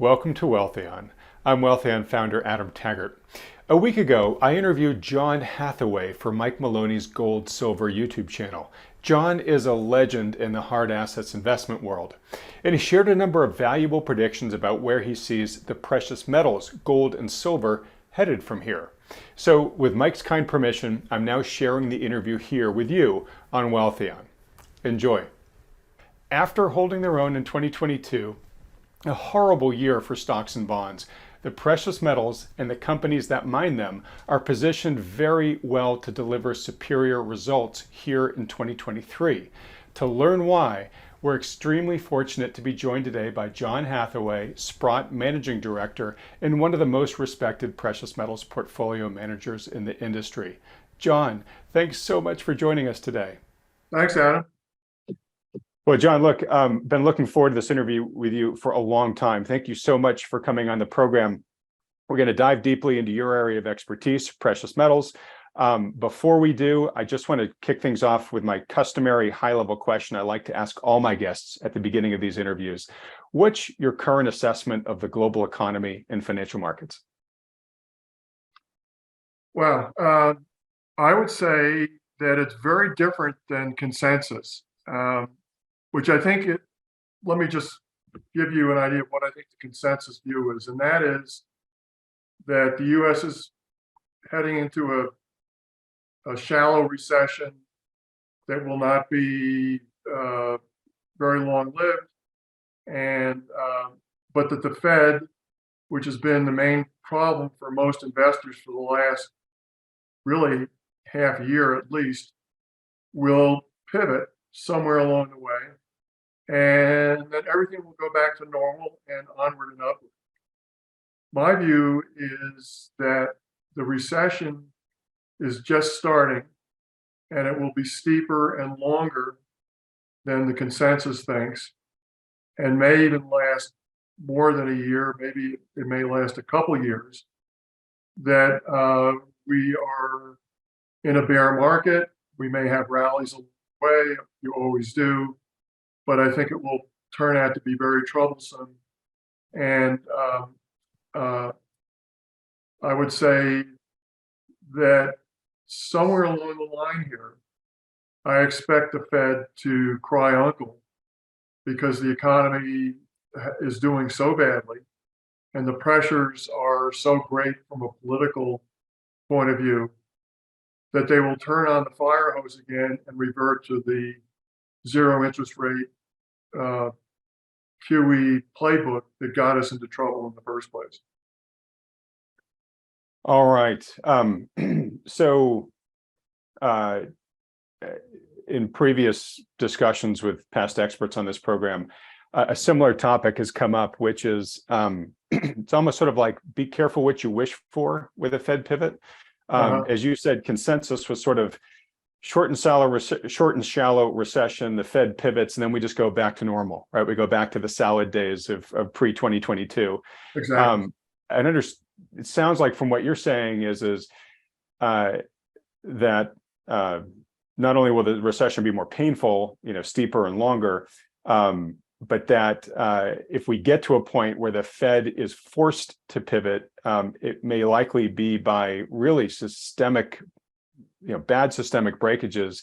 Welcome to Wealthion. I'm Wealthion founder Adam Taggart. A week ago, I interviewed John Hathaway for Mike Maloney's GoldSilver YouTube channel. John is a legend in the hard assets investment world, and he shared a number of valuable predictions about where he sees the precious metals, gold and silver, headed from here. So, with Mike's kind permission, I'm now sharing the interview here with you on Wealthion. Enjoy. After holding their own in 2022, a horrible year for stocks and bonds, the precious metals and the companies that mine them are positioned very well to deliver superior results here in 2023. To learn why, we're extremely fortunate to be joined today by John Hathaway, Sprott Managing Director, and one of the most respected precious metals portfolio managers in the industry. John, thanks so much for joining us today. Thanks, Adam. Well, John, look, been looking forward to this interview with you for a long time. Thank you so much for coming on the program. We're going to dive deeply into your area of expertise, precious metals. Before we do, I just want to kick things off with my customary high-level question I like to ask all my guests at the beginning of these interviews. What's your current assessment of the global economy and financial markets? Well, I would say that it's very different than consensus. Which I think let me just give you an idea of what I think the consensus view is, and that is that the U.S. is heading into a shallow recession that will not be very long-lived, and but that the Fed, which has been the main problem for most investors for the last really half a year at least, will pivot somewhere along the way, and then everything will go back to normal and onward and upward. My view is that the recession is just starting, and it will be steeper and longer than the consensus thinks, and may even last more than a year. Maybe it may last a couple years. That we are in a bear market. We may have rallies along the way, you always do, but I think it will turn out to be very troublesome. And I would say that somewhere along the line here, I expect the Fed to cry uncle because the economy is doing so badly and the pressures are so great from a political point of view that they will turn on the fire hose again and revert to the zero interest rate QE playbook that got us into trouble in the first place. All right. So in previous discussions with past experts on this program, a similar topic has come up, which is it's almost sort of like be careful what you wish for with a Fed pivot. As you said, consensus was sort of short and shallow recession. The Fed pivots, and then we just go back to normal, right? We go back to the salad days of pre-2022. Exactly. And it sounds like from what you're saying is that not only will the recession be more painful, steeper and longer, but that if we get to a point where the Fed is forced to pivot, it may likely be by really bad systemic breakages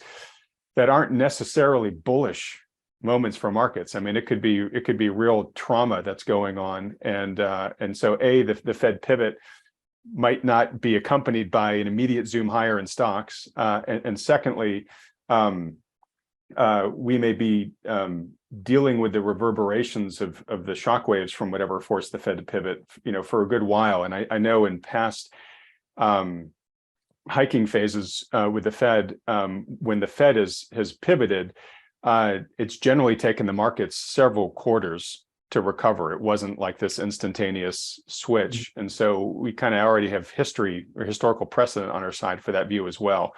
that aren't necessarily bullish moments for markets. I mean, it could be real trauma that's going on, and so the Fed pivot might not be accompanied by an immediate zoom higher in stocks, and secondly, we may be dealing with the reverberations of the shockwaves from whatever forced the Fed to pivot, for a good while. And I know in past hiking phases with the Fed, when the Fed has pivoted, it's generally taken the markets several quarters to recover. It wasn't like this instantaneous switch. And so we kind of already have historical precedent on our side for that view as well.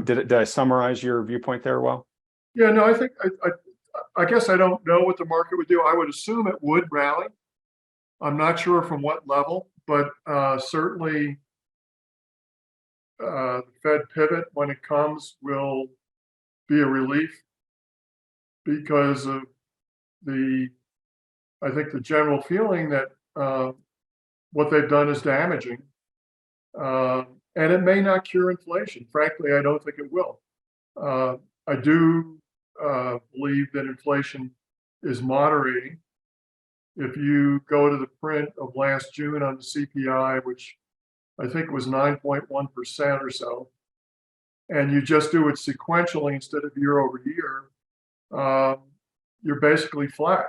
Did I summarize your viewpoint there well? Yeah, no, I think I guess I don't know what the market would do. I would assume it would rally. I'm not sure from what level, but certainly the Fed pivot, when it comes, will be a relief because of I think the general feeling that what they've done is damaging, and it may not cure inflation. Frankly, I don't think it will. I do believe that inflation is moderating. If you go to the print of last June on the CPI, which I think was 9.1% or so, and you just do it sequentially instead of year over year, you're basically flat.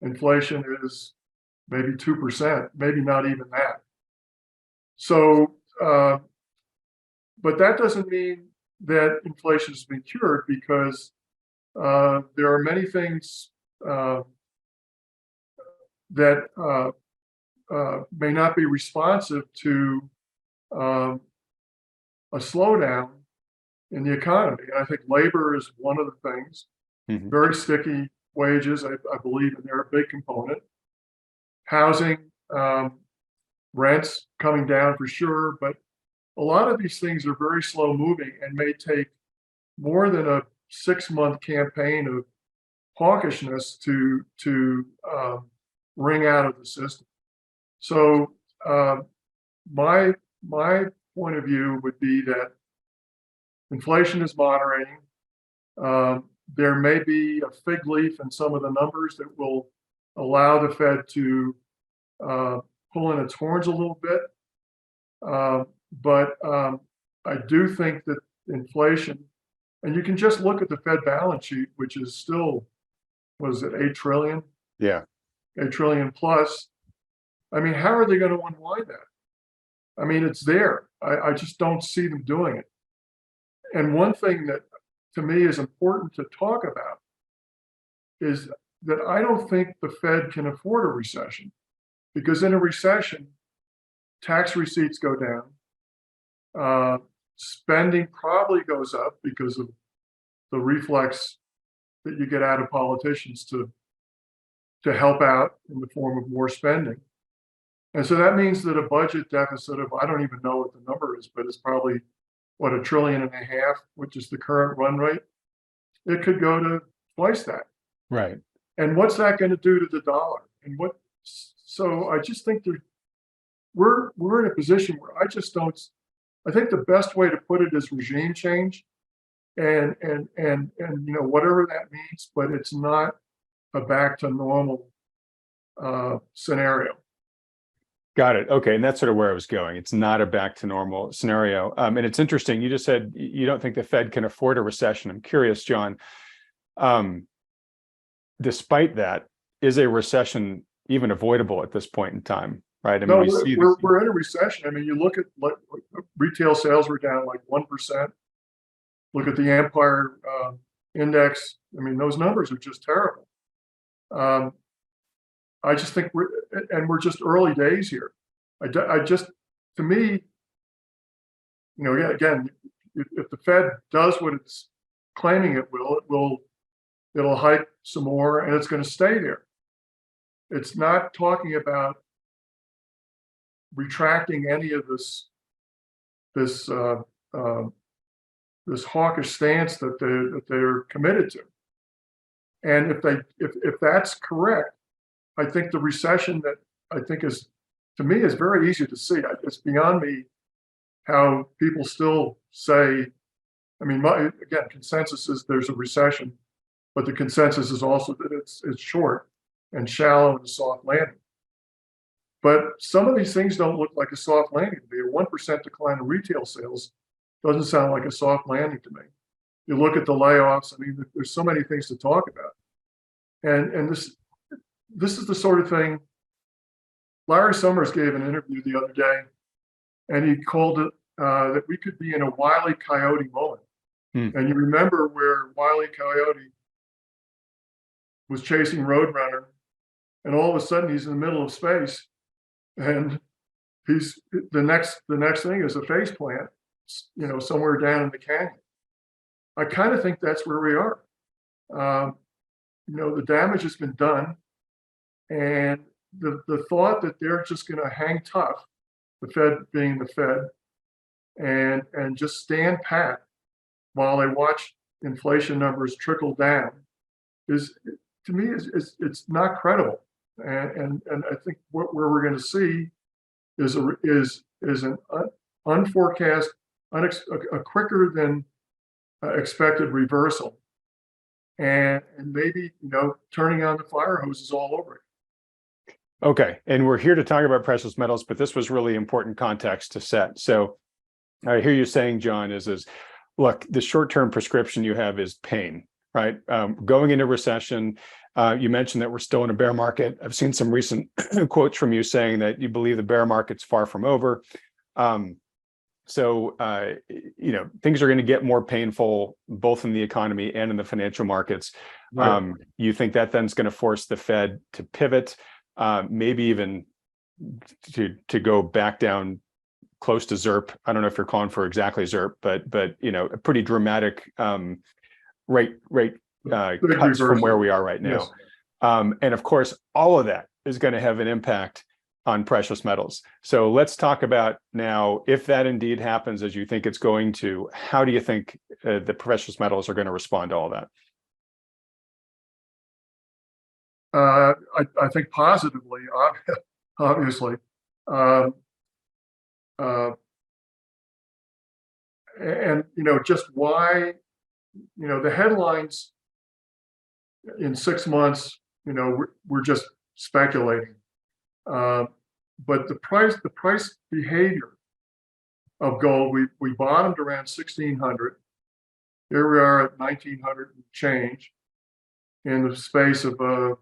Inflation is maybe 2%, maybe not even that. So, but that doesn't mean that inflation has been cured, because there are many things that may not be responsive to a slowdown in the economy. And I think labor is one of the things. Mhm. Very sticky wages, I believe, and they're a big component. Housing, rents coming down for sure, but a lot of these things are very slow moving and may take more than a 6-month campaign of hawkishness to wring out of the system. So my point of view would be that inflation is moderating. There may be a fig leaf in some of the numbers that will allow the Fed to pull in its horns a little bit. But I do think that inflation, and you can just look at the Fed balance sheet, which is still, what is it, 8 trillion? Yeah. 8 trillion plus. I mean, how are they going to unwind that? I mean, it's there. I just don't see them doing it. And one thing that to me is important to talk about is that I don't think the Fed can afford a recession, because in a recession, tax receipts go down, spending probably goes up because of the reflex that you get out of politicians to help out in the form of more spending. And so that means that a budget deficit of, I don't even know what the number is, but it's probably, what, $1.5 trillion, which is the current run rate. It could go to twice that. Right. And what's that going to do to the dollar? And so I just think we're in a position where I just don't, I think the best way to put it is regime change, and whatever that means, but it's not a back to normal scenario. Got it. Okay. And that's sort of where I was going. It's not a back to normal scenario. And it's interesting. You just said you don't think the Fed can afford a recession. I'm curious, John, despite that, is a recession even avoidable at this point in time? Right. I mean, No, we're in a recession. I mean, you look at, like, retail sales were down like 1%. Look at the Empire index. I mean, those numbers are just terrible. I just think we're just early days here. I just, to me, again, if the Fed does what it's claiming it will, it'll hike some more, and it's going to stay there. It's not talking about retracting any of this hawkish stance that they're committed to. And if that's correct, I think the recession that I think is, to me, is very easy to see. It's beyond me how people still say, I mean, again, consensus is there's a recession, but the consensus is also that it's short and shallow and a soft landing. But some of these things don't look like a soft landing to me. A 1% decline in retail sales doesn't sound like a soft landing to me. You look at the layoffs. I mean, there's so many things to talk about. And this is the sort of thing. Larry Summers gave an interview the other day, and he called it that we could be in a Wile E. Coyote moment. And you remember where Wile E. Coyote was chasing Roadrunner, and all of a sudden he's in the middle of space, and he's the next thing is a face plant, somewhere down in the canyon. I kind of think that's where we are. The damage has been done, and the thought that they're just going to hang tough, the Fed being the Fed, and just stand pat while they watch inflation numbers trickle down is, to me, it's not credible. And I think where we're going to see is an unforecast, a quicker than expected reversal, and maybe turning on the fire hoses all over it. Okay, and we're here to talk about precious metals, but this was really important context to set. So I hear you saying, John, is look, the short-term prescription you have is pain, right? Going into recession, you mentioned that we're still in a bear market. I've seen some recent quotes from you saying that you believe the bear market's far from over. So things are going to get more painful, both in the economy and in the financial markets. Right. You think that then's going to force the Fed to pivot, maybe even to go back down close to ZERP. I don't know if you're calling for exactly ZERP, but a pretty dramatic rate cuts reversal from where we are right now. Yes. And of course, all of that is going to have an impact on precious metals. So let's talk about now, if that indeed happens as you think it's going to, how do you think the precious metals are going to respond to all that? I think positively, obviously. And just why, the headlines in 6 months, we're just speculating. But the price behavior of gold, we bottomed around 1,600. Here we are at 1,900 and change in the space of a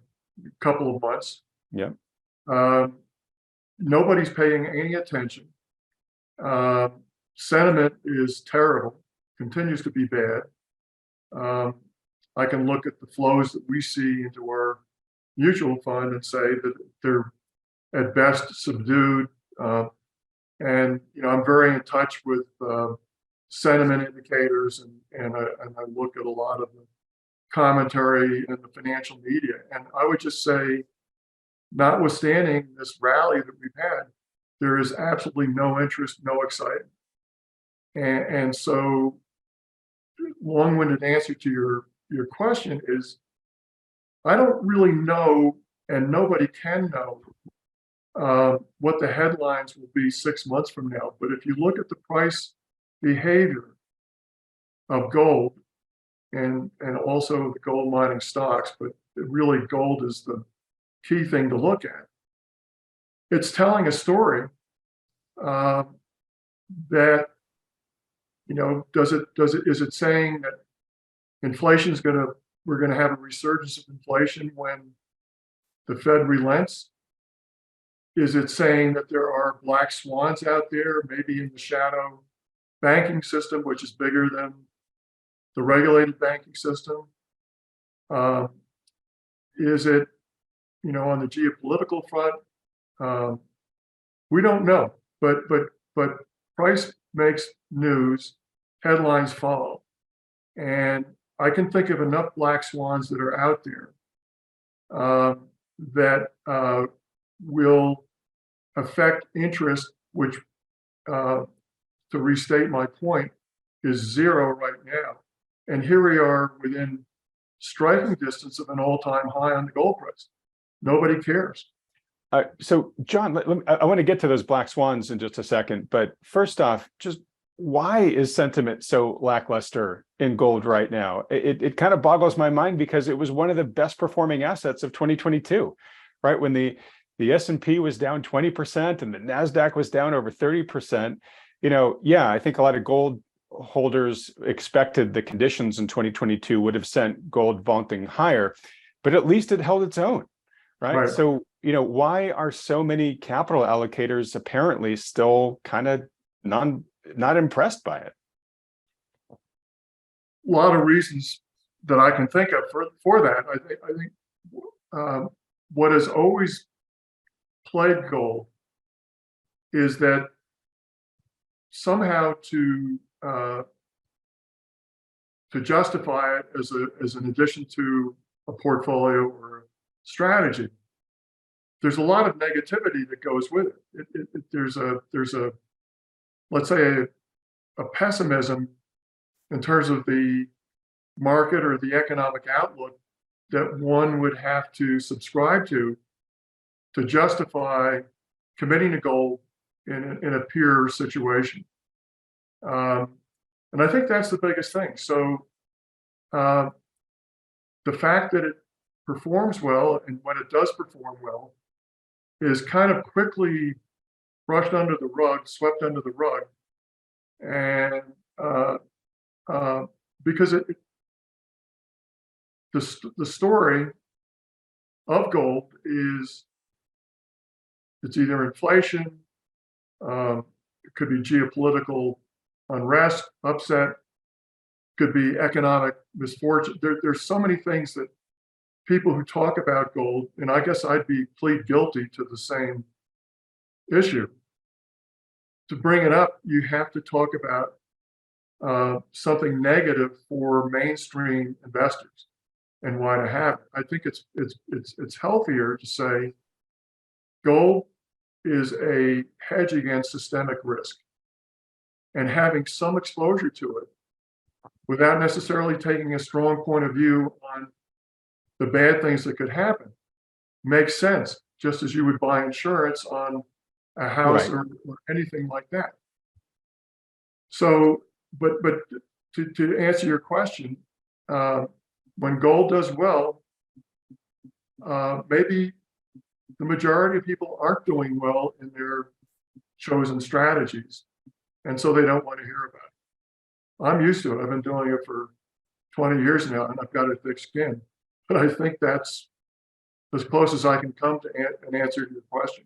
couple of months. Yeah. Nobody's paying any attention. Sentiment is terrible, continues to be bad. I can look at the flows that we see into our mutual fund and say that they're at best subdued. And I'm very in touch with sentiment indicators, and I look at a lot of the commentary in the financial media. And I would just say, notwithstanding this rally that we've had, there is absolutely no interest, no excitement. And so, long-winded answer to your question is, I don't really know, and nobody can know what the headlines will be 6 months from now. But if you look at the price behavior of gold and also the gold mining stocks, but really gold is the key thing to look at. It's telling a story that, is it saying that we're going to have a resurgence of inflation when the Fed relents? Is it saying that there are black swans out there, maybe in the shadow banking system, which is bigger than the regulated banking system? Is it, on the geopolitical front? We don't know, but price makes news, headlines follow. And I can think of enough black swans that are out there that will affect interest, which, to restate my point, is zero right now. And here we are within striking distance of an all-time high on the gold price. Nobody cares. So, John, I want to get to those black swans in just a second. But first off, just why is sentiment so lackluster in gold right now? It kind of boggles my mind, because it was one of the best performing assets of 2022, right? When the S&P was down 20% and the NASDAQ was down over 30%. I think a lot of gold holders expected the conditions in 2022 would have sent gold vaulting higher, but at least it held its own, right? So, why are so many capital allocators apparently still kind of not impressed by it? A lot of reasons that I can think of for that. I think what has always plagued gold is that somehow to justify it as an addition to a portfolio or a strategy, there's a lot of negativity that goes with it. There's a let's say a pessimism in terms of the market or the economic outlook that one would have to subscribe to to justify committing to gold in a peer situation. And I think that's the biggest thing. So the fact that it performs well, and when it does perform well, is kind of quickly brushed under the rug, swept under the rug, and because the story of gold is it's either inflation, it could be geopolitical unrest, upset, could be economic misfortune. There's so many things that people who talk about gold, and I guess I'd plead guilty to the same issue. To bring it up, you have to talk about something negative for mainstream investors and why to have it. I think it's healthier to say gold is a hedge against systemic risk, and having some exposure to it without necessarily taking a strong point of view on the bad things that could happen makes sense, just as you would buy insurance on a house or anything like that. So, but to answer your question, when gold does well, maybe the majority of people aren't doing well in their chosen strategies, and so they don't want to hear about it. I'm used to it. I've been doing it for 20 years now, and I've got a thick skin. But I think that's as close as I can come to an answer to your question.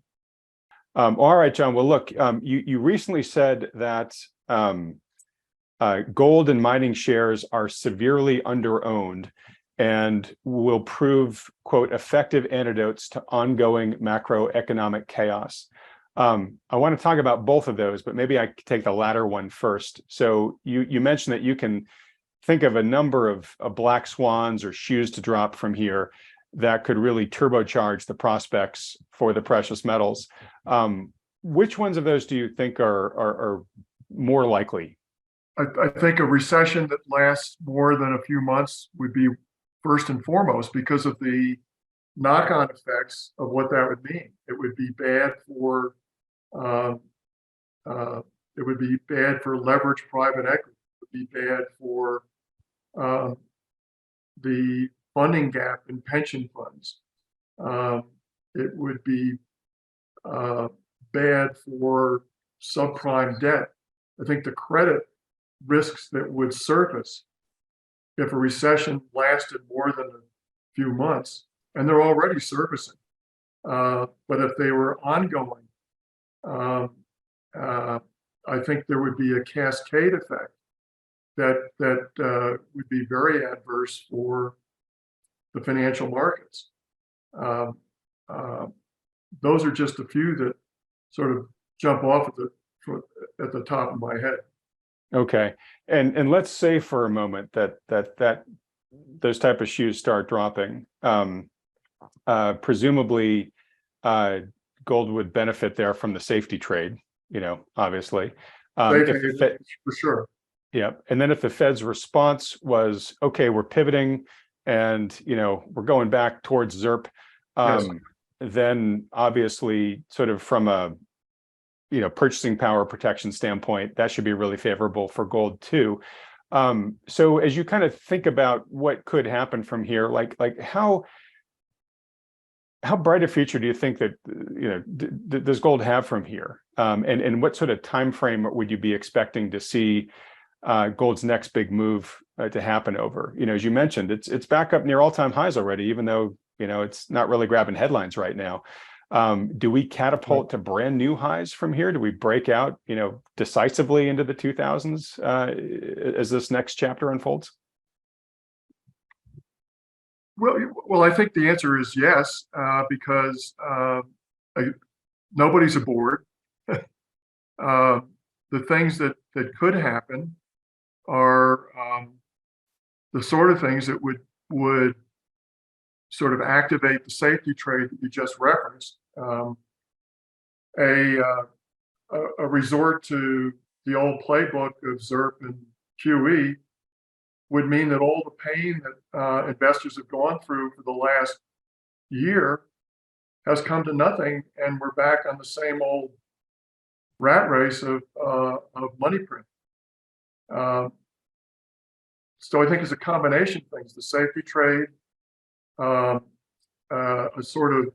All right, John. Well, look, you recently said that gold and mining shares are severely underowned and will prove, quote, effective antidotes to ongoing macroeconomic chaos. I want to talk about both of those, but maybe I could take the latter one first. So you mentioned that you can think of a number of black swans or shoes to drop from here that could really turbocharge the prospects for the precious metals. Which ones of those do you think are more likely? I think a recession that lasts more than a few months would be first and foremost, because of the knock-on effects of what that would mean. It would be bad for leveraged private equity. It would be bad for the funding gap in pension funds. It would be bad for subprime debt. I think the credit risks that would surface if a recession lasted more than a few months, and they're already surfacing, but if they were ongoing, I think there would be a cascade effect that would be very adverse for the financial markets. Those are just a few that sort of jump off at the top of my head. Okay, and let's say for a moment that those type of shoes start dropping. Presumably, gold would benefit there from the safety trade. Obviously, For sure. Yeah, and then if the Fed's response was, okay, we're pivoting, and we're going back towards ZIRP, Yes. then obviously, sort of from a purchasing power protection standpoint, that should be really favorable for gold too. So as you kind of think about what could happen from here, like how bright a future do you think that does gold have from here? And what sort of time frame would you be expecting to see gold's next big move to happen over? As you mentioned, it's back up near all-time highs already, even though it's not really grabbing headlines right now. Do we catapult to brand new highs from here? Do we break out, decisively into the 2000s as this next chapter unfolds? Well, I think the answer is yes, because nobody's aboard. The things that could happen are the sort of things that would sort of activate the safety trade that you just referenced. A resort to the old playbook of ZIRP and QE would mean that all the pain that investors have gone through for the last year has come to nothing, and we're back on the same old rat race of money print. So I think it's a combination of things: the safety trade, a sort of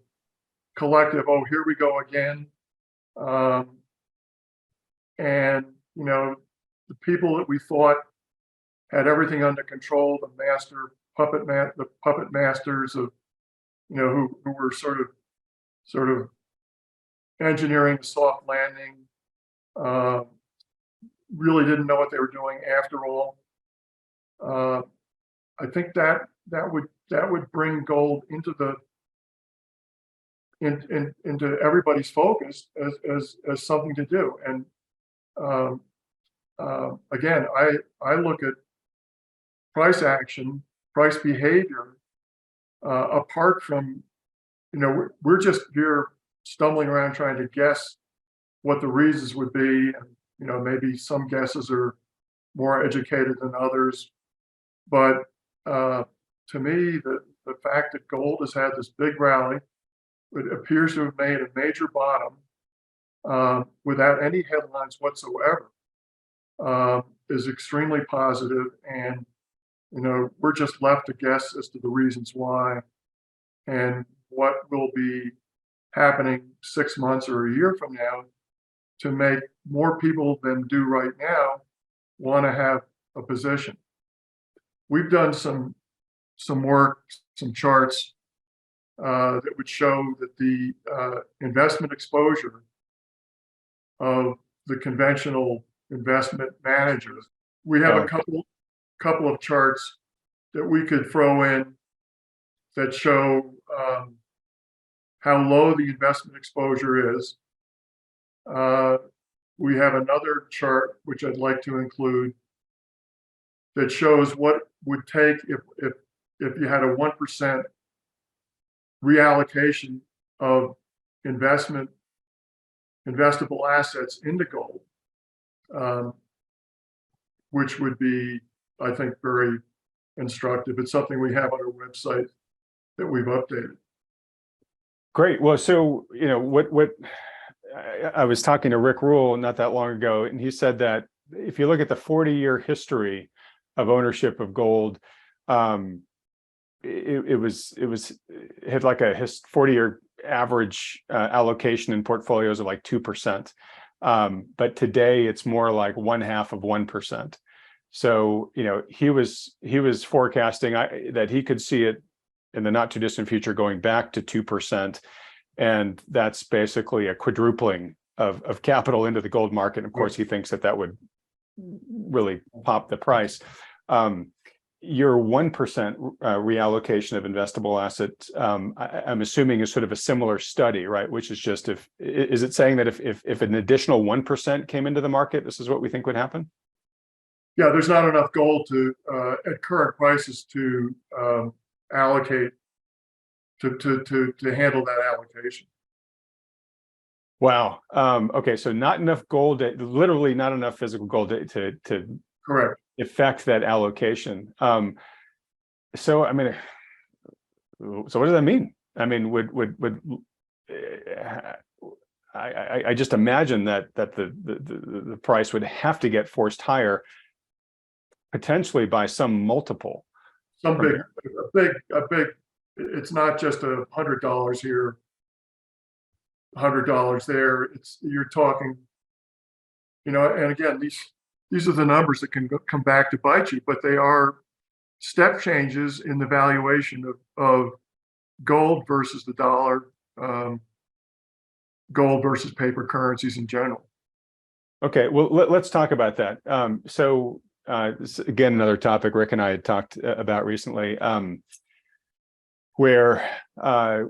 collective, oh, here we go again, and the people that we thought had everything under control, the puppet masters of who were sort of engineering the soft landing, really didn't know what they were doing after all. I think that would bring gold into into everybody's focus as something to do. And again, I look at price action, price behavior, apart from, we're just here stumbling around trying to guess what the reasons would be. And, maybe some guesses are more educated than others. But to me, the fact that gold has had this big rally, it appears to have made a major bottom without any headlines whatsoever, is extremely positive. And we're just left to guess as to the reasons why and what will be happening 6 months or a year from now to make more people than do right now want to have a position. We've done some work, some charts that would show that the investment exposure of the conventional investment managers. We have a couple of charts that we could throw in that show how low the investment exposure is. We have another chart which I'd like to include that shows what would take if you had a 1% reallocation of investable assets into gold, which would be, I think, very instructive. It's something we have on our website that we've updated. Great. Well, so what I was talking to Rick Rule not that long ago, and he said that if you look at the 40-year history of ownership of gold, it had like a 40-year average allocation in portfolios of like 2%, but today it's more like 0.5%. So he was forecasting that he could see it in the not too distant future going back to 2%, and that's basically a quadrupling of capital into the gold market. And of course, he thinks that would really pop the price. Your 1% reallocation of investable assets, I'm assuming, is sort of a similar study, right? Which is just is it saying that if an additional 1% came into the market, this is what we think would happen? Yeah, there's not enough gold to at current prices to allocate to handle that allocation. Wow. Okay, so not enough gold, literally not enough physical gold to Correct. affect that allocation. So I mean, so what does that mean? I mean, I just imagine that the price would have to get forced higher, potentially by some multiple. Some big. It's not just $100 here, $100 there. You're talking, and again, these are the numbers that can come back to bite you, but they are step changes in the valuation of gold versus the dollar, gold versus paper currencies in general. Okay, well, let's talk about that. So this, again, another topic Rick and I had talked about recently, where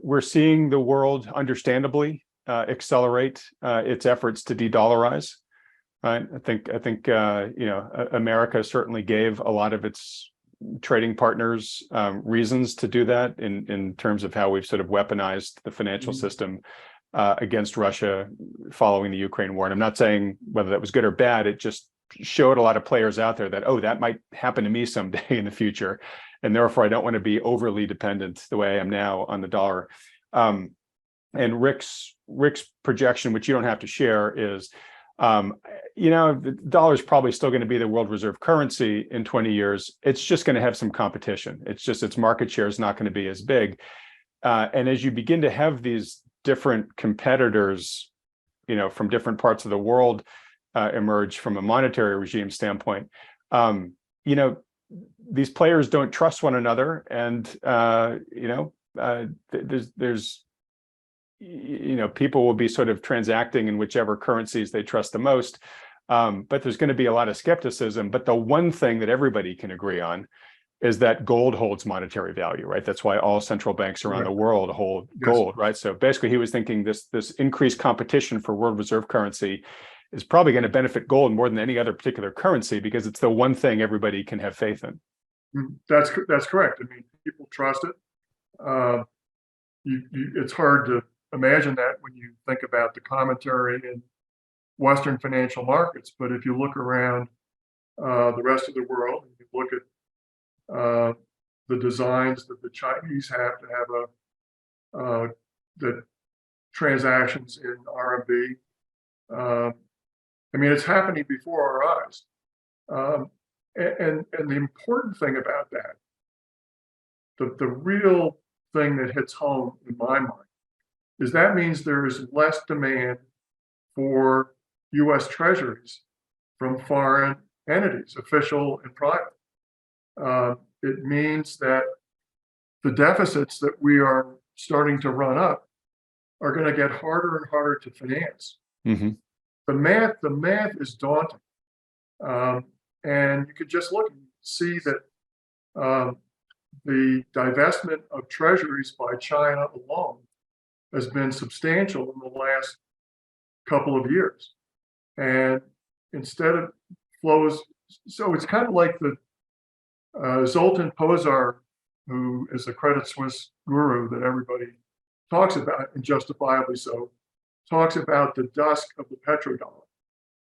we're seeing the world, understandably, accelerate its efforts to de-dollarize. Right. I think America certainly gave a lot of its trading partners reasons to do that in terms of how we've sort of weaponized the financial system against Russia following the Ukraine war. And I'm not saying whether that was good or bad. It just showed a lot of players out there that, oh, that might happen to me someday in the future, and therefore I don't want to be overly dependent the way I am now on the dollar. And Rick's projection, which you don't have to share, is the dollar is probably still going to be the world reserve currency in 20 years. It's just going to have some competition. It's just its market share is not going to be as big. And as you begin to have these different competitors, from different parts of the world emerge from a monetary regime standpoint, these players don't trust one another, and there's people will be sort of transacting in whichever currencies they trust the most. But there's going to be a lot of skepticism. But the one thing that everybody can agree on is that gold holds monetary value, right? That's why all central banks around the world hold gold, right? So basically, he was thinking this increased competition for world reserve currency is probably going to benefit gold more than any other particular currency, because it's the one thing everybody can have faith in. That's correct. I mean, people trust it. It's hard to imagine that when you think about the commentary in Western financial markets. But if you look around the rest of the world, and you look at the designs that the Chinese have to have the transactions in RMB, I mean, it's happening before our eyes. And the important thing about that, the real thing that hits home in my mind, is that means there is less demand for U.S. treasuries from foreign entities, official and private. It means that the deficits that we are starting to run up are going to get harder and harder to finance. Mm-hmm. The math is daunting. And you could just look and see that the divestment of treasuries by China alone has been substantial in the last couple of years. And instead of flows, so it's kind of like the Zoltan Pozsar, who is a Credit Suisse guru that everybody talks about, and justifiably so, talks about the dusk of the petrodollar.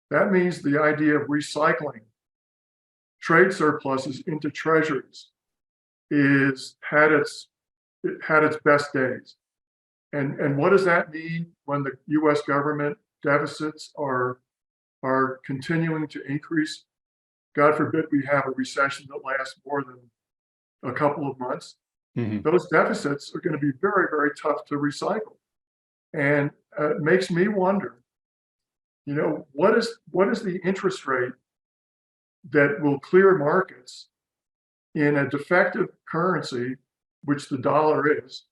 That means the idea of recycling trade surpluses into treasuries had its best days. And what does that mean when the U.S. government deficits are continuing to increase? God forbid we have a recession that lasts more than a couple of months. Mm-hmm. Those deficits are going to be very, very tough to recycle. And it makes me wonder, what is the interest rate that will clear markets in a defective currency, which the dollar is,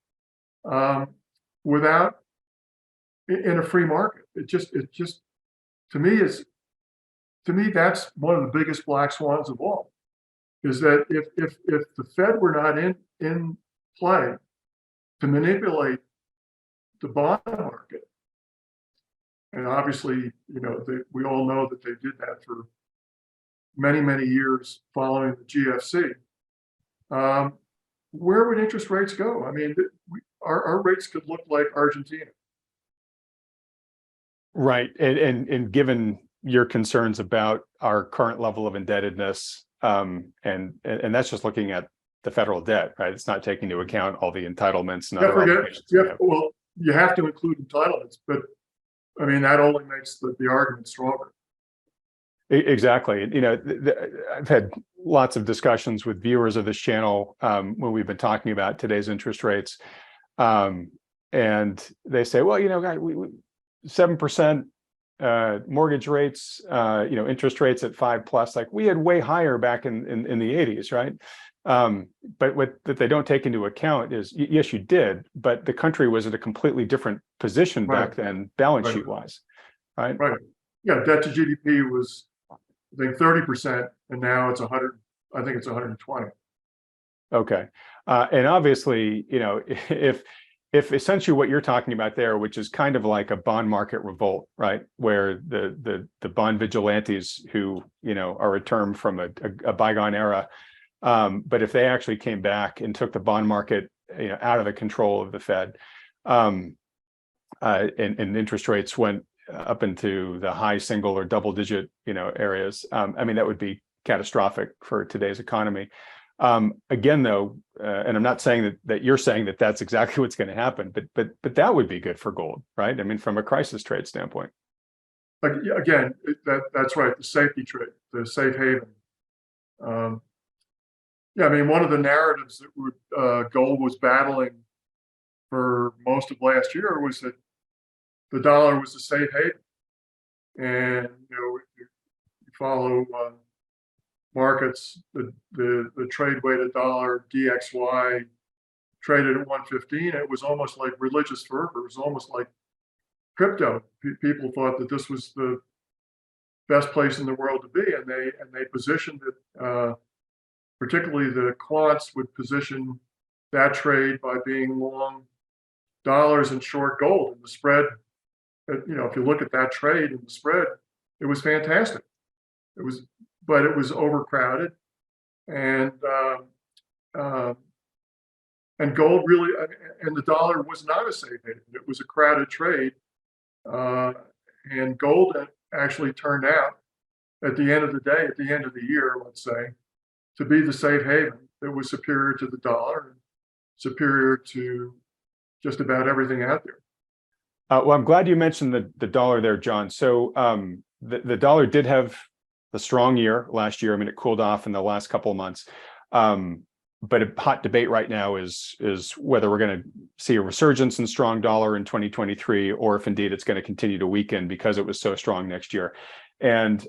without in a free market? It just to me that's one of the biggest black swans of all, is that if the Fed were not in play to manipulate the bond market, and obviously we all know that they did that for many years following the GFC, where would interest rates go? I mean, our rates could look like Argentina. Right. And given your concerns about our current level of indebtedness, and that's just looking at the federal debt, right? It's not taking into account all the entitlements and other obligations. Well, you have to include entitlements, but I mean, that only makes the argument stronger. Exactly. I've had lots of discussions with viewers of this channel when we've been talking about today's interest rates, and they say, well, guys, we 7% mortgage rates, interest rates at 5+, like we had way higher back in the 80s, right? But what that they don't take into account is, yes, you did, but the country was at a completely different position back then, balance sheet wise, right? Right. Yeah, debt to GDP was, I think, 30%, and now it's 100. I think it's 120. Okay, and obviously, if essentially what you're talking about there, which is kind of like a bond market revolt, right, where the bond vigilantes, who are a term from a bygone era, but if they actually came back and took the bond market out of the control of the Fed, and interest rates went up into the high single or double digit areas, I mean, that would be catastrophic for today's economy. Again, though, and I'm not saying that you're saying that that's exactly what's going to happen, but that would be good for gold, right? I mean, from a crisis trade standpoint. Again, that's right. The safety trade, the safe haven. Um, yeah, I mean, one of the narratives that gold was battling for most of last year was that the dollar was a safe haven, and you follow markets, the trade weighted dollar DXY traded at 115. It was almost like religious fervor. It was almost like crypto. People thought that this was the best place in the world to be, and they positioned it. Particularly the quants would position that trade by being long dollars and short gold. And the spread, if you look at that trade and the spread, it was fantastic. But it was overcrowded, and gold really, and the dollar was not a safe haven. It was a crowded trade, and gold actually turned out at the end of the day, at the end of the year, let's say, to be the safe haven that was superior to the dollar, and superior to just about everything out there. Well, I'm glad you mentioned the dollar there, John. So the dollar did have a strong year last year. I mean, it cooled off in the last couple of months. But a hot debate right now is whether we're going to see a resurgence in strong dollar in 2023, or if indeed it's going to continue to weaken because it was so strong next year. And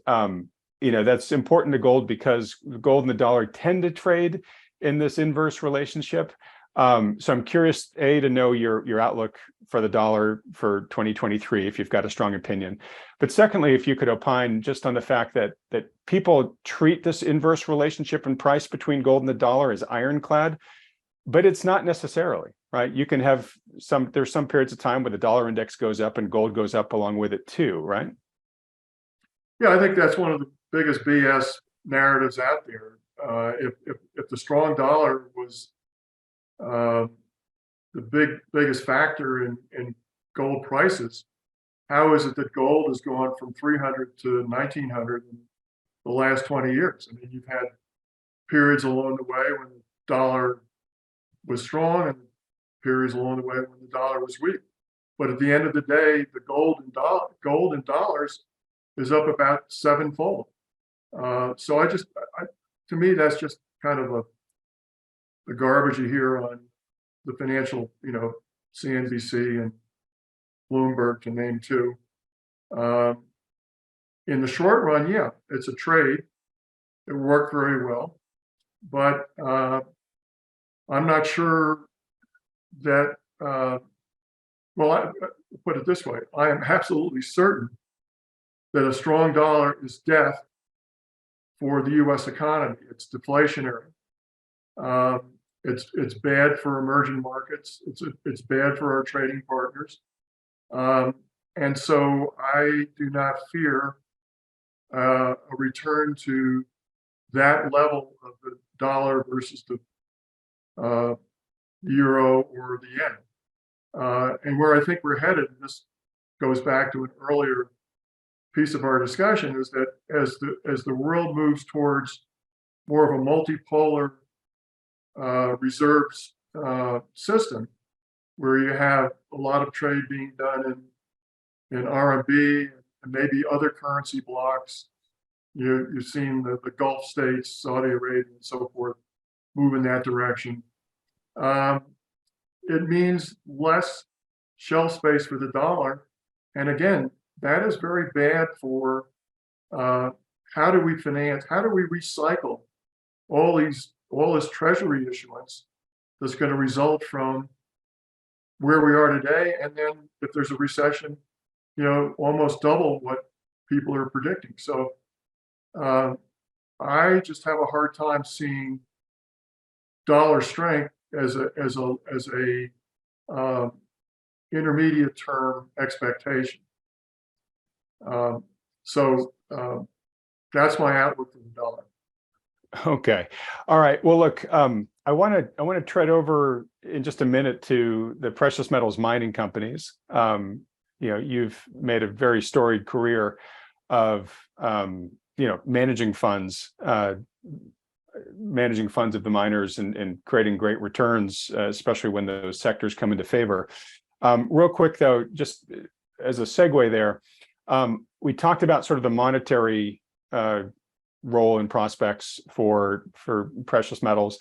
that's important to gold because gold and the dollar tend to trade in this inverse relationship. So I'm curious, to know your outlook for the dollar for 2023, if you've got a strong opinion. But secondly, if you could opine just on the fact that people treat this inverse relationship in price between gold and the dollar as ironclad, but it's not necessarily, right? You can have there's some periods of time where the dollar index goes up and gold goes up along with it too, right? Yeah, I think that's one of the biggest BS narratives out there. If the strong dollar was the biggest factor in gold prices, how is it that gold has gone from 300 to 1900 in the last 20 years? I mean, you've had periods along the way when the dollar was strong, and periods along the way when the dollar was weak. But at the end of the day, the gold in dollars is up about sevenfold. So to me, that's just kind of the garbage you hear on the financial, CNBC and Bloomberg, to name two. In the short run, yeah, it's a trade. It worked very well, but I'm not sure that. Well, I put it this way: I am absolutely certain that a strong dollar is death for the U.S. economy. It's deflationary. It's bad for emerging markets. It's bad for our trading partners. And so I do not fear a return to that level of the dollar versus the euro or the yen. And where I think we're headed, and this goes back to an earlier piece of our discussion, is that as the world moves towards more of a multipolar reserves system, where you have a lot of trade being done in RMB and maybe other currency blocks. You've seen the Gulf states, Saudi Arabia, and so forth, move in that direction. It means less shelf space for the dollar. And again, that is very bad for how do we recycle all this treasury issuance that's going to result from where we are today, and then if there's a recession, almost double what people are predicting. So I just have a hard time seeing dollar strength as a intermediate term expectation. So that's my outlook for the dollar. Okay. All right. Well, look, I want to tread over in just a minute to the precious metals mining companies. You've made a very storied career of managing funds managing funds of the miners and creating great returns, especially when those sectors come into favor. Real quick though, just as a segue there, we talked about sort of the monetary role and prospects for precious metals.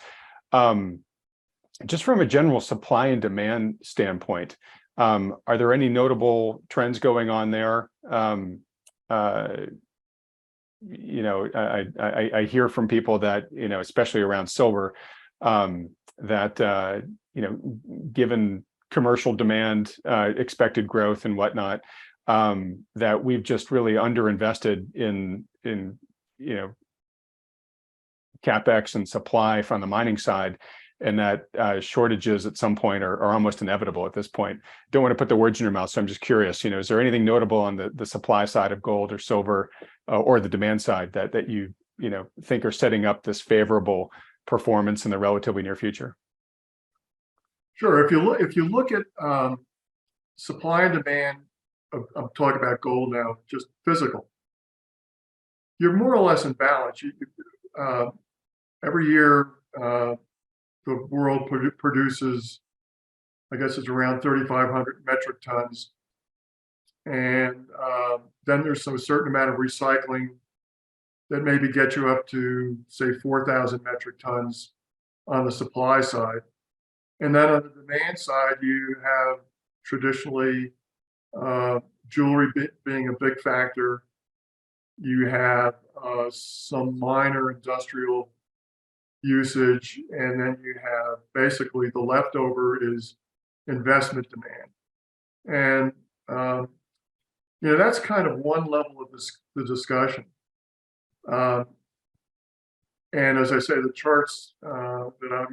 Just from a general supply and demand standpoint, are there any notable trends going on there? I hear from people that, especially around silver, that, given commercial demand, expected growth and whatnot, that we've just really underinvested in CapEx and supply from the mining side, and that shortages at some point are almost inevitable at this point. Don't want to put the words in your mouth, so I'm just curious, is there anything notable on the supply side of gold or silver, or the demand side that you think are setting up this favorable performance in the relatively near future? Sure. If you look at supply and demand, I'm talking about gold now, just physical, you're more or less in balance. Every year, the world produces, I guess it's around 3,500 metric tons. And then there's a certain amount of recycling that maybe gets you up to, say, 4,000 metric tons on the supply side. And then on the demand side, you have traditionally jewelry being a big factor. You have some minor industrial usage, and then you have basically the leftover is investment demand. And that's kind of one level of the discussion. And as I say, the charts that I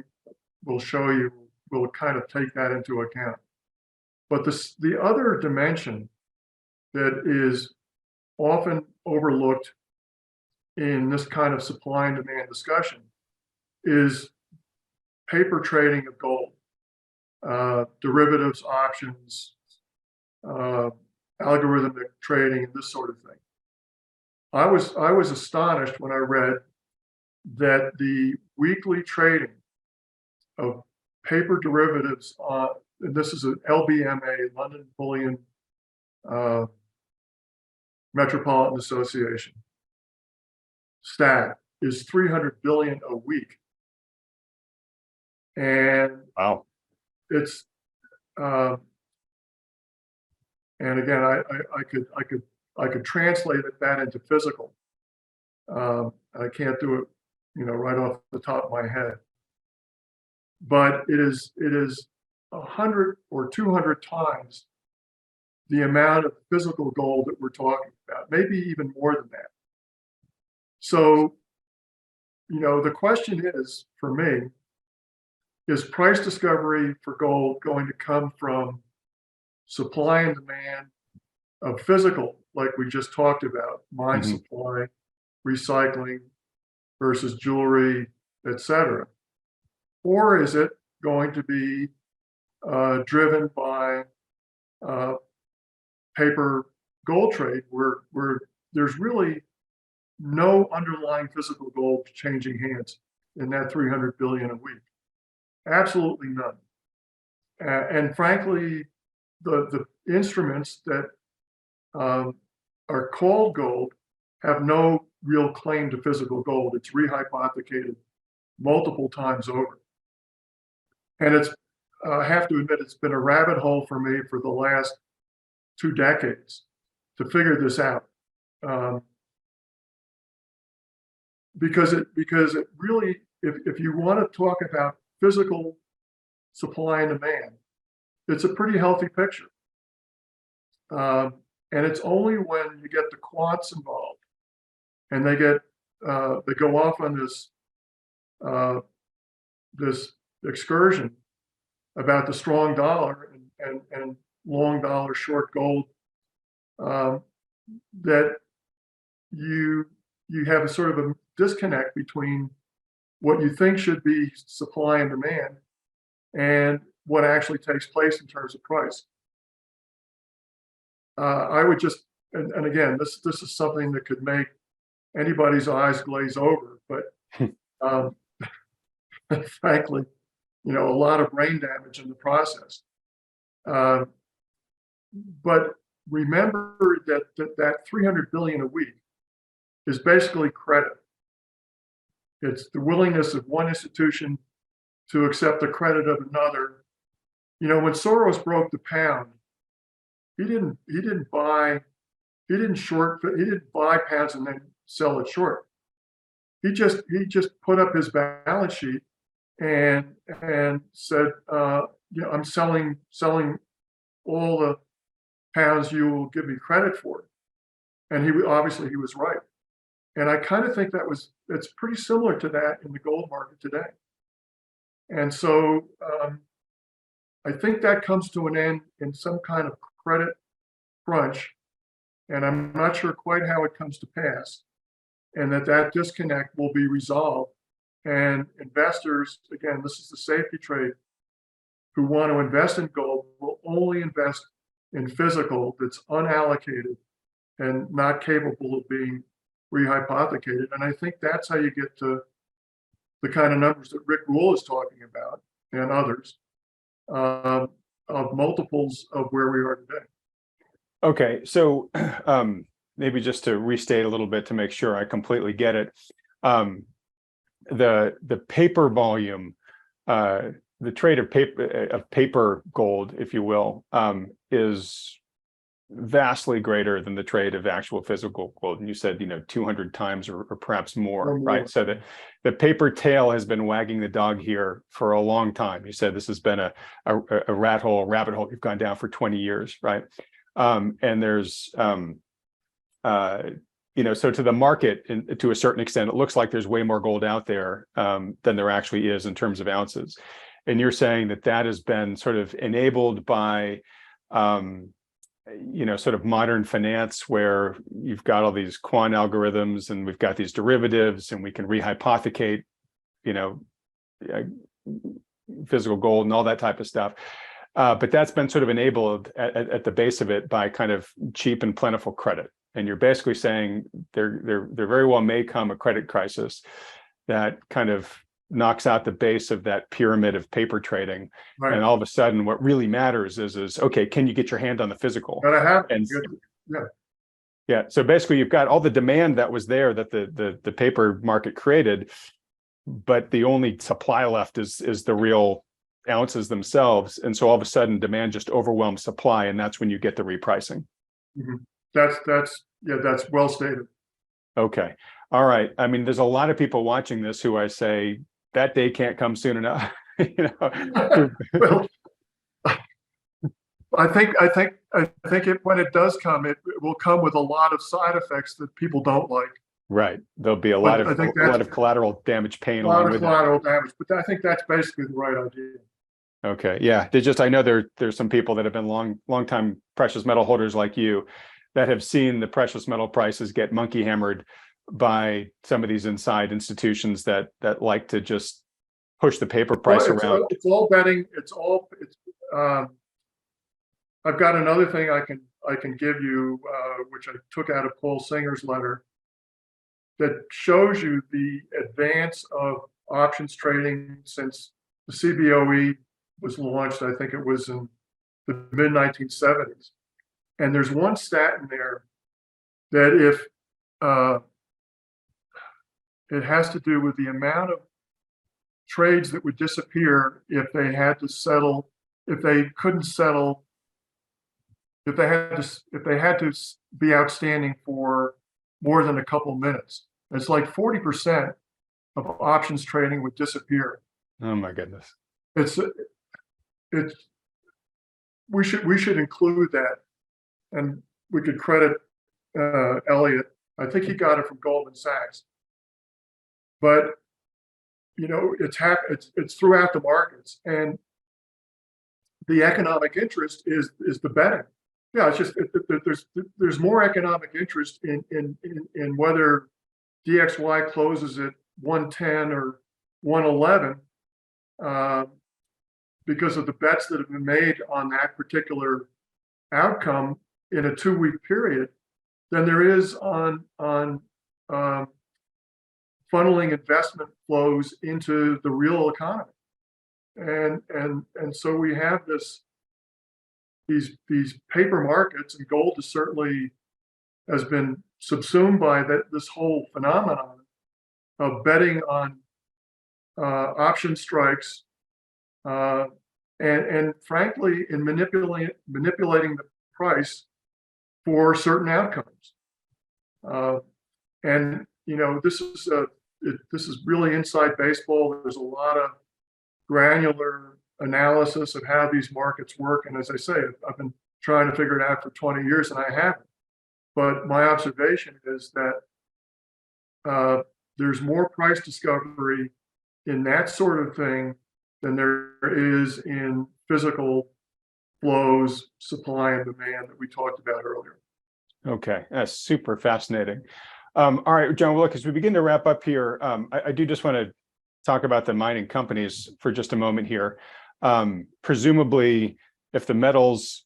will show you will kind of take that into account. But the other dimension that is often overlooked in this kind of supply and demand discussion is paper trading of gold, derivatives, options, algorithmic trading, and this sort of thing. I was astonished when I read that the weekly trading of paper derivatives and this is an LBMA, London Bullion Metropolitan Association stat, is 300 billion a week. And wow, it's and again, I could translate that into physical. I can't do it, right off the top of my head. But it is 100 or 200 times the amount of physical gold that we're talking about, maybe even more than that. So, the question is, for me, is price discovery for gold going to come from supply and demand of physical, like we just talked about, mine supply, recycling versus jewelry, etc.? Or is it going to be driven by paper gold trade where there's really no underlying physical gold changing hands in that 300 billion a week? Absolutely none. And frankly, the instruments that are called gold have no real claim to physical gold. It's rehypothecated multiple times over. And I have to admit, it's been a rabbit hole for me for the last 2 decades to figure this out. Because it really, if you want to talk about physical supply and demand, it's a pretty healthy picture. And it's only when you get the quants involved and they go off on this excursion about the strong dollar and long dollar, short gold, that you have a sort of a disconnect between what you think should be supply and demand and what actually takes place in terms of price. I would just, and again, this is something that could make anybody's eyes glaze over, but Um, frankly, a lot of brain damage in the process. Uh, but remember that 300 billion a week is basically credit. It's the willingness of one institution to accept the credit of another. When Soros broke the pound, he didn't buy pounds and then sell it short. He just put up his balance sheet and said, I'm selling all the pounds you will give me credit for. And he was right. And I kind of think it's pretty similar to that in the gold market today. And so I think that comes to an end in some kind of credit crunch. And I'm not sure quite how it comes to pass, and that disconnect will be resolved. And investors, again, this is the safety trade, who want to invest in gold will only invest in physical that's unallocated and not capable of being rehypothecated. And I think that's how you get to the kind of numbers that Rick Rule is talking about and others, of multiples of where we are today. Okay, so maybe just to restate a little bit to make sure I completely get it, the paper volume, the trade of paper gold, if you will, is vastly greater than the trade of actual physical gold. And you said 200 times or perhaps more, right? So the paper tail has been wagging the dog here for a long time. You said this has been a rabbit hole you've gone down for 20 years, right? And there's so to the market, to a certain extent, it looks like there's way more gold out there than there actually is in terms of ounces. And you're saying that has been sort of enabled by sort of modern finance, where you've got all these quant algorithms and we've got these derivatives and we can rehypothecate physical gold and all that type of stuff. But that's been sort of enabled at the base of it by kind of cheap and plentiful credit. And you're basically saying there very well may come a credit crisis that kind of knocks out the base of that pyramid of paper trading. Right. And all of a sudden, what really matters is okay, can you get your hand on the physical? Yeah. So basically, you've got all the demand that was there that the paper market created, but the only supply left is the real ounces themselves. And so all of a sudden, demand just overwhelms supply, and that's when you get the repricing. Mm-hmm. That's well stated. Okay. All right. I mean, there's a lot of people watching this who I say that day can't come soon enough. Well, I think when it does come, it will come with a lot of side effects that people don't like. Right. There'll be a lot of collateral damage pain along with collateral damage, but I think that's basically the right idea. Okay. Yeah. I know there's some people that have been long time precious metal holders like you that have seen the precious metal prices get monkey hammered by some of these inside institutions that like to just push the paper price around. It's all betting. I've got another thing I can give you, which I took out of Paul Singer's letter, that shows you the advance of options trading since the CBOE was launched. I think it was in the mid 1970s. And there's one stat in there that if it has to do with the amount of trades that would disappear if they had to settle, if they couldn't settle, if they had to be outstanding for more than a couple minutes. It's like 40% of options trading would disappear. Oh my goodness. We should include that, and we could credit Elliott. I think he got it from Goldman Sachs. But it's throughout the markets, and the economic interest is the betting. Yeah, it's just there's more economic interest in whether DXY closes at 110 or 111 because of the bets that have been made on that particular outcome in a 2-week period than there is on funneling investment flows into the real economy. And so we have these paper markets, and gold is certainly has been subsumed by this whole phenomenon of betting on option strikes, and frankly, in manipulating the price for certain outcomes. And this is really inside baseball. There's a lot of granular analysis of how these markets work. And as I say, I've been trying to figure it out for 20 years, and I haven't. But my observation is that there's more price discovery in that sort of thing than there is in physical flows, supply and demand that we talked about earlier. Okay, that's super fascinating. All right, John, well, look, as we begin to wrap up here, I do just want to talk about the mining companies for just a moment here. Presumably, if the metals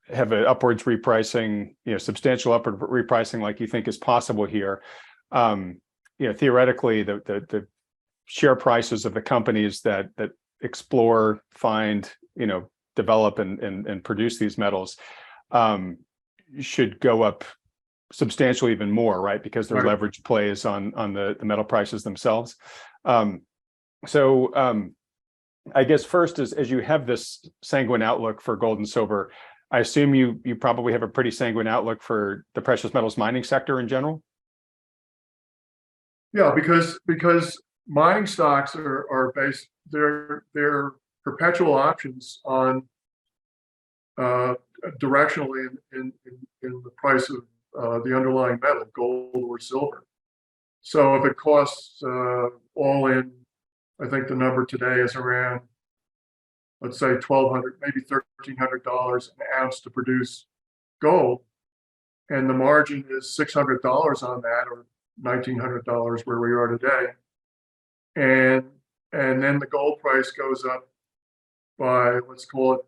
have an upwards repricing, substantial upward repricing like you think is possible here, theoretically, the share prices of the companies that explore, find, develop and produce these metals should go up substantially even more, right? Because their leverage plays on the metal prices themselves. So I guess first, as you have this sanguine outlook for gold and silver, I assume you probably have a pretty sanguine outlook for the precious metals mining sector in general. Yeah, because mining stocks are based, they're perpetual options on directionally in the price of the underlying metal, gold or silver. So if it costs all in, I think the number today is around, let's say $1,200, maybe $1,300 an ounce to produce gold, and the margin is $600 on that, or $1,900 where we are today, and then the gold price goes up by, let's call it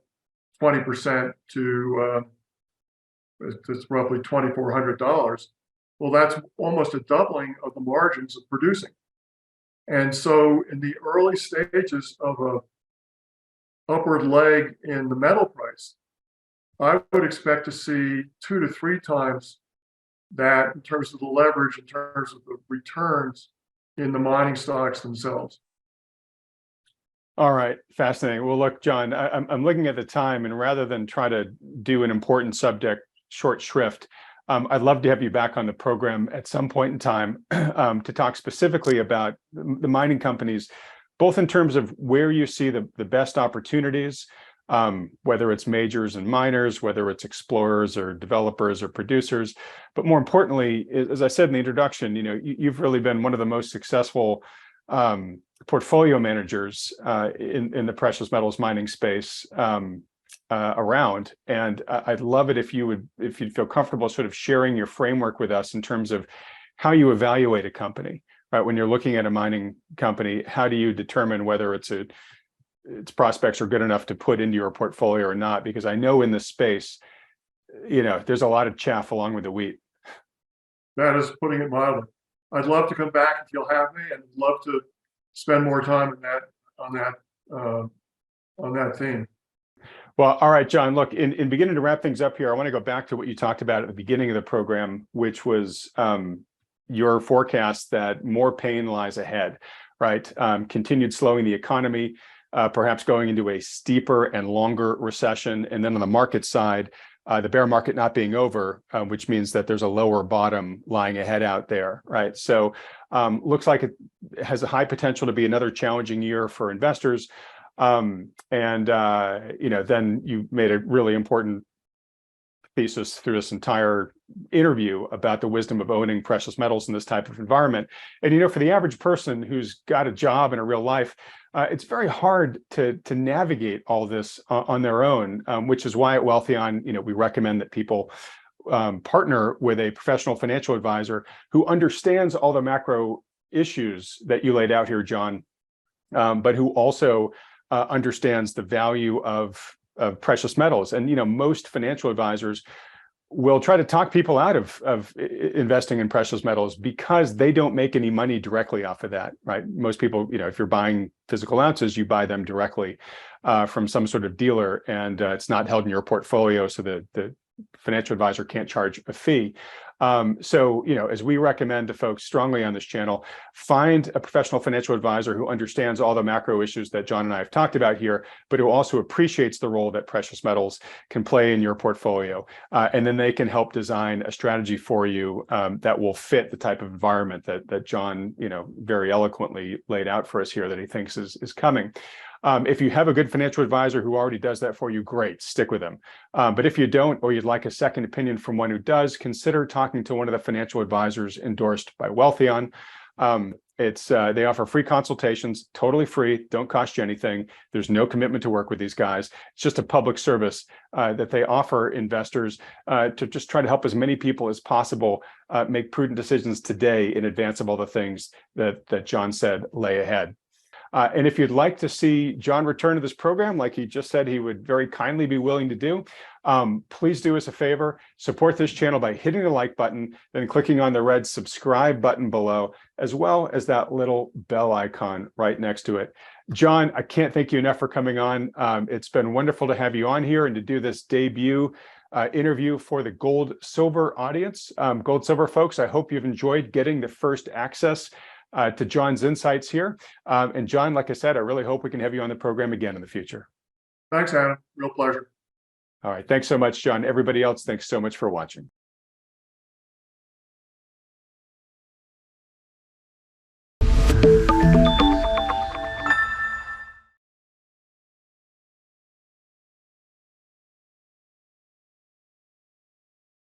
20% to it's roughly $2,400. Well, that's almost a doubling of the margins of producing. And so in the early stages of a upward leg in the metal price, I would expect to see 2 to 3 times that in terms of the leverage, in terms of the returns in the mining stocks themselves. All right, fascinating. Well, look, John, I'm looking at the time, and rather than try to do an important subject short shrift, I'd love to have you back on the program at some point in time to talk specifically about the mining companies, both in terms of where you see the best opportunities, whether it's majors and miners, whether it's explorers or developers or producers, but more importantly, as I said in the introduction, you've really been one of the most successful portfolio managers in the precious metals mining space around, and I'd love it if you'd feel comfortable sort of sharing your framework with us in terms of how you evaluate a company, right? When you're looking at a mining company, how do you determine whether its prospects are good enough to put into your portfolio or not? Because I know in this space, there's a lot of chaff along with the wheat. That is putting it mildly. I'd love to come back if you'll have me, and love to spend more time on that theme. Well, all right, John, look, in beginning to wrap things up here, I want to go back to what you talked about at the beginning of the program, which was your forecast that more pain lies ahead, right? Continued slowing the economy, perhaps going into a steeper and longer recession. And then on the market side, the bear market not being over, which means that there's a lower bottom lying ahead out there, right? So looks like it has a high potential to be another challenging year for investors. Then you made a really important thesis through this entire interview about the wisdom of owning precious metals in this type of environment. And for the average person who's got a job in a real life, it's very hard to navigate all this on their own, which is why at Wealthion, we recommend that people partner with a professional financial advisor who understands all the macro issues that you laid out here, John, but who also understands the value of precious metals. And most financial advisors will try to talk people out of investing in precious metals because they don't make any money directly off of that, right? Most people, if you're buying physical ounces, you buy them directly from some sort of dealer, and it's not held in your portfolio, so the financial advisor can't charge a fee. So, as we recommend to folks strongly on this channel, find a professional financial advisor who understands all the macro issues that John and I have talked about here, but who also appreciates the role that precious metals can play in your portfolio. And then they can help design a strategy for you that will fit the type of environment that John, very eloquently laid out for us here that he thinks is coming. If you have a good financial advisor who already does that for you, great, stick with them. But if you don't, or you'd like a second opinion from one who does, consider talking to one of the financial advisors endorsed by Wealthion. They offer free consultations, totally free, don't cost you anything. There's no commitment to work with these guys. It's just a public service that they offer investors to just try to help as many people as possible make prudent decisions today in advance of all the things that John said lay ahead. And if you'd like to see John return to this program, like he just said he would very kindly be willing to do, please do us a favor, support this channel by hitting the like button, then clicking on the red subscribe button below, as well as that little bell icon right next to it. John, I can't thank you enough for coming on. It's been wonderful to have you on here and to do this debut interview for the GoldSilver audience. GoldSilver folks, I hope you've enjoyed getting the first access to John's insights here. And John, like I said, I really hope we can have you on the program again in the future. Thanks, Adam. Real pleasure. All right. Thanks so much, John. Everybody else, thanks so much for watching.